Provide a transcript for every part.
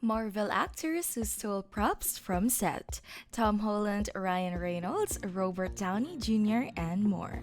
Marvel actors who stole props from set: Tom Holland, Ryan Reynolds, Robert Downey Jr., and more.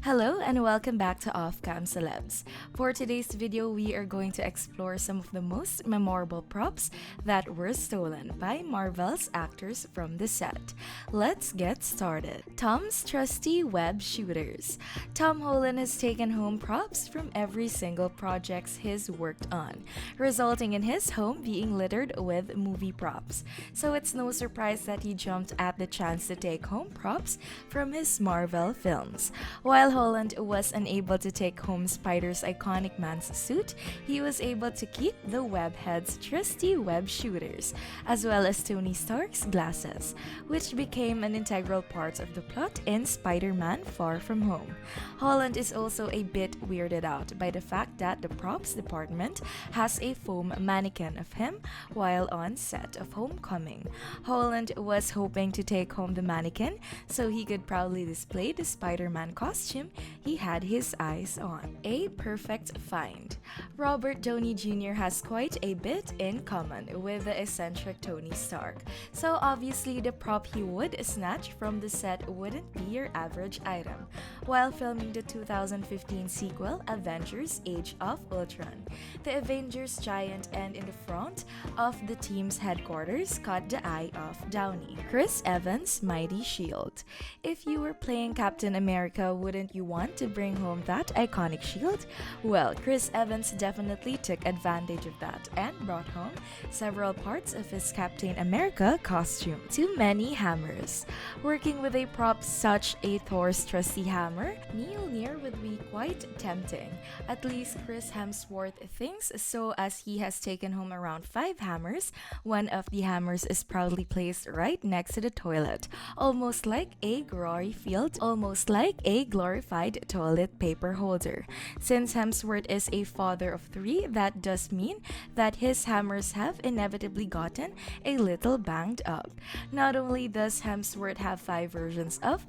Hello and welcome back to Off-Cam Celebs. For today's video, we are going to explore some of the most memorable props that were stolen by Marvel's actors from the set. Let's get started. Tom's trusty Webb shooters. Tom Holland has taken home props from every single project he's worked on, resulting in his home being littered with movie props. So it's no surprise that he jumped at the chance to take home props from his Marvel films. While Holland was unable to take home Spider's iconic man's suit, he was able to keep the Webhead's trusty web shooters, as well as Tony Stark's glasses, which became an integral part of the plot in Spider-Man Far From Home. Holland is also a bit weirded out by the fact that the props department has a foam mannequin of him while on set of Homecoming. Holland was hoping to take home the mannequin so he could proudly display the Spider-Man costume he had his eyes on. A perfect find. Robert Downey Jr. has quite a bit in common with the eccentric Tony Stark, so obviously the prop he would snatch from the set wouldn't be your average item. While filming the 2015 sequel Avengers Age of Ultron, the Avengers giant end in the front of the team's headquarters caught the eye of Downey, Chris Evans' mighty shield. If you were playing Captain America, wouldn't you want to bring home that iconic shield? Well, Chris Evans definitely took advantage of that and brought home several parts of his Captain America costume. Too many hammers. Working with a prop such a Thor's trusty hammer, Mjolnir would be quite tempting. At least Chris Hemsworth thinks so, as he has taken home around 5 hammers. One of the hammers is proudly placed right next to the toilet, almost like a glorified toilet paper holder. Since Hemsworth is a father of 3, that does mean that his hammers have inevitably gotten a little banged up. Not only does Hemsworth have 5 versions of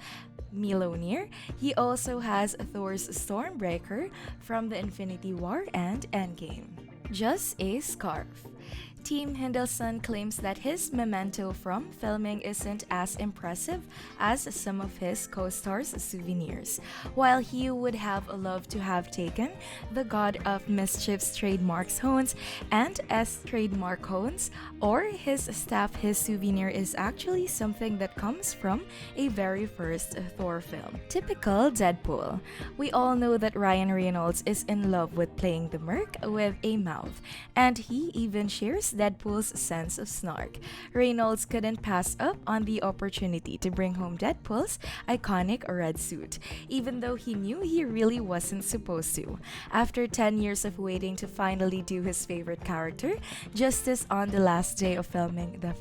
Mjolnir, he also has Thor's Stormbreaker from the Infinity War and Endgame. Just a scarf. Team Hiddleston claims that his Memento from filming isn't as impressive as some of his co-stars' souvenirs. While he would have loved to have taken the God of Mischief's trademark hones and as trademark hones or his staff, his souvenir is actually something that comes from a very first Thor film. Typical Deadpool. We all know that Ryan Reynolds is in love with playing the merc with a mouth, and he even shares Deadpool's sense of snark. Reynolds couldn't pass up on the opportunity to bring home Deadpool's iconic red suit, even though he knew he really wasn't supposed to. After 10 years of waiting to finally do his favorite character justice on the last day of filming the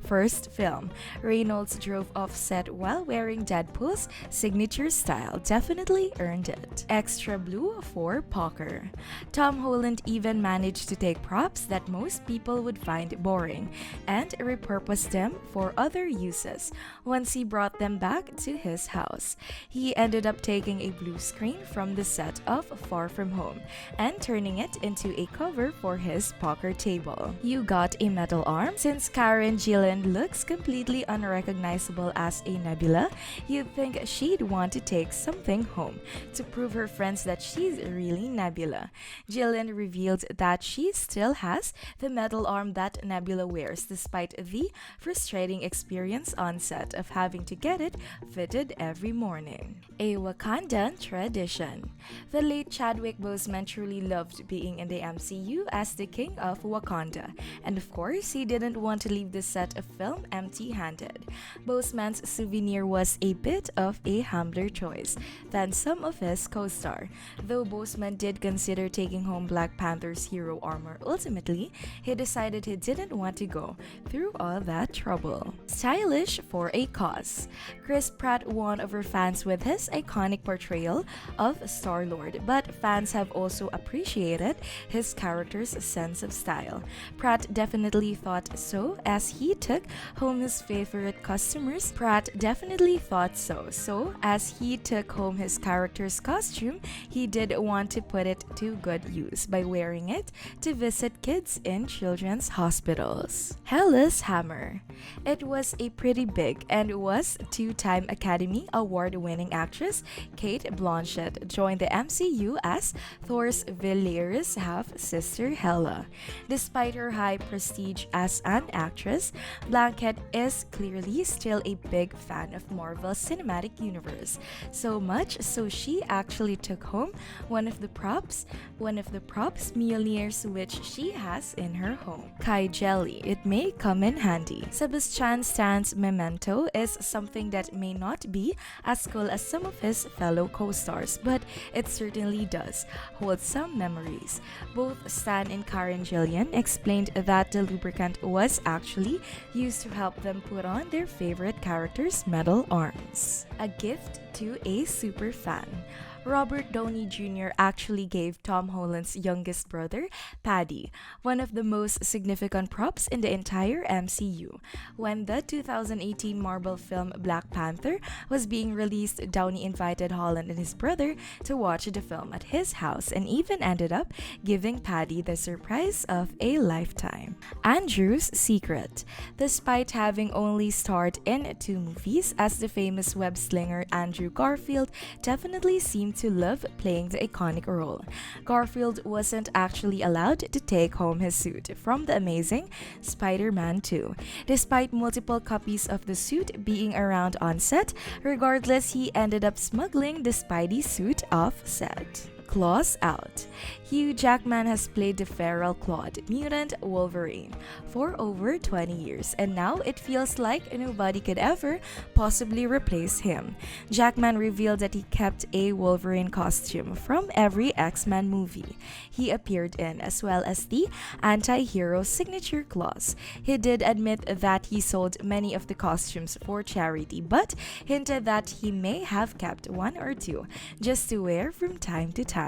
first film, Reynolds drove off set while wearing Deadpool's signature style. Definitely earned it. Extra blue for poker. Tom Holland even managed to take props that most people would find boring and repurpose them for other uses. Once he brought them back to his house, he ended up taking a blue screen from the set of Far From Home and turning it into a cover for his poker table. You got a metal arm? Since Karen Gillan looks completely unrecognizable as a Nebula, you'd think she'd want to take something home to prove her friends that she's really Nebula. Gillan revealed that she still has the metal arm that Nebula wears, despite the frustrating experience on set of having to get it fitted every morning. A Wakandan tradition. The late Chadwick Boseman truly loved being in the MCU as the King of Wakanda, and of course, he didn't want to leave the set of film empty-handed. Boseman's souvenir was a bit of a humbler choice than some of his co-star. Though Boseman did consider taking home Black Panther's hero armor, ultimately, he decided he didn't want to go through all that trouble. Stylish for a cause. Chris Pratt won over fans with his iconic portrayal of Star-Lord, but fans have also appreciated his character's sense of style. Pratt definitely thought so, as he took home his favorite customers. So as he took home his character's costume, he did want to put it to good use by wearing it to visit kids in children's hospitals. Hella's Hammer. It was a pretty big and was two-time Academy Award-winning actress Kate Blanchett joined the MCU as Thor's Valerius half-sister Hela. Despite her high prestige as an actress, Blanchett is clearly still a big fan of Marvel's cinematic universe, so much so she actually took home one of the props Mjolnirs which she has in her home. Kai Jelly. It may come in handy. Sebastian Stan's Memento is something that may not be as cool as some of his fellow co-stars, but it certainly does hold some memories. Both Stan and Karen Gillian explained that the lubricant was actually used to help them put on their favorite characters' metal arms. A gift to a super fan. Robert Downey Jr. actually gave Tom Holland's youngest brother, Paddy, one of the most significant props in the entire MCU. When the 2018 Marvel film Black Panther was being released, Downey invited Holland and his brother to watch the film at his house and even ended up giving Paddy the surprise of a lifetime. Andrew's Secret. Despite having only starred in 2 movies, as the famous web slinger Andrew Garfield definitely seemed to love playing the iconic role. Garfield wasn't actually allowed to take home his suit from the Amazing Spider-Man 2. Despite multiple copies of the suit being around on set, regardless, he ended up smuggling the Spidey suit off set. Claws Out. Hugh Jackman has played the feral clawed mutant Wolverine for over 20 years, and now it feels like nobody could ever possibly replace him. Jackman revealed that he kept a Wolverine costume from every X-Men movie he appeared in, as well as the anti-hero signature claws. He did admit that he sold many of the costumes for charity, but hinted that he may have kept 1 or 2 just to wear from time to time.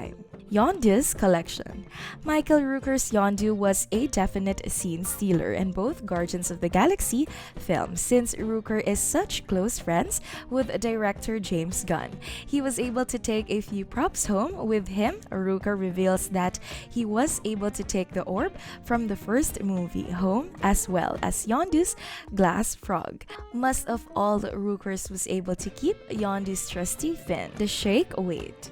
Yondu's collection. Michael Rooker's Yondu was a definite scene stealer in both Guardians of the Galaxy films, since Rooker is such close friends with director James Gunn. He was able to take a few props home with him. Rooker reveals that he was able to take the orb from the first movie home, as well as Yondu's glass frog. Most of all, Rookers was able to keep Yondu's trusty fin, the shake weight.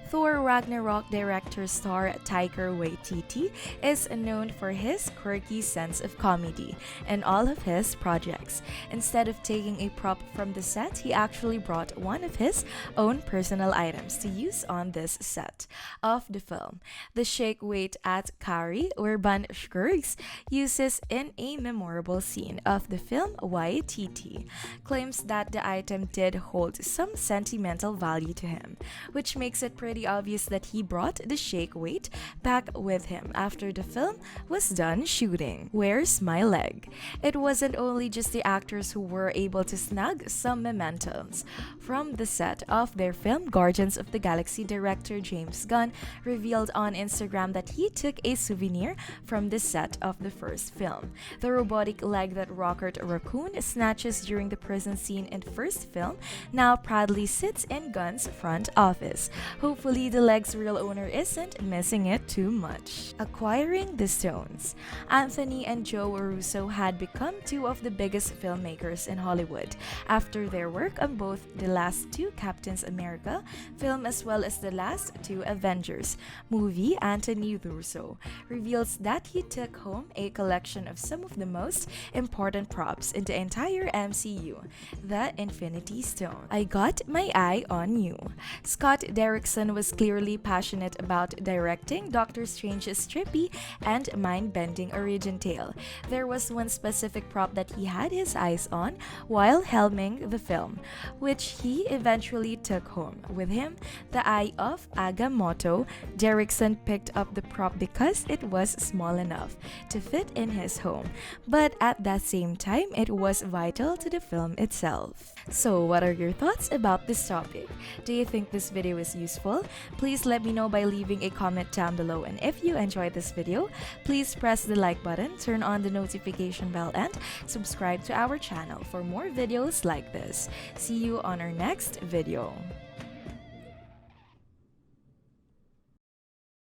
Thor Ragnarok director-star Taika Waititi is known for his quirky sense of comedy in all of his projects. Instead of taking a prop from the set, he actually brought one of his own personal items to use on this set of the film. The shake weight at Kari Urban Skurks uses in a memorable scene of the film. Waititi claims that the item did hold some sentimental value to him, which makes it pretty obvious that he brought the shake weight back with him after the film was done shooting. Where's My Leg? It wasn't only just the actors who were able to snag some mementos from the set of their film. Guardians of the Galaxy director James Gunn revealed on Instagram that he took a souvenir from the set of the first film. The robotic leg that Rocket Raccoon snatches during the prison scene in first film now proudly sits in Gunn's front office. Hopefully the leg's real owner isn't missing it too much. Acquiring the Stones. Anthony and Joe Russo had become 2 of the biggest filmmakers in Hollywood after their work on both the last 2 Captains America film as well as the last 2 Avengers movie. Anthony Russo reveals that he took home a collection of some of the most important props in the entire MCU, the Infinity Stone. I got my eye on you. Scott Derrickson was clearly passionate about directing Doctor Strange's trippy and mind-bending origin tale. There was one specific prop that he had his eyes on while helming the film, which he eventually took home with him, the Eye of Agamotto. Derrickson picked up the prop because it was small enough to fit in his home, but at that same time, it was vital to the film itself. So, what are your thoughts about this topic? Do you think this video is useful? Please let me know by leaving a comment down below, and if you enjoyed this video, please press the like button, turn on the notification bell, and subscribe to our channel for more videos like this. See you on our next video.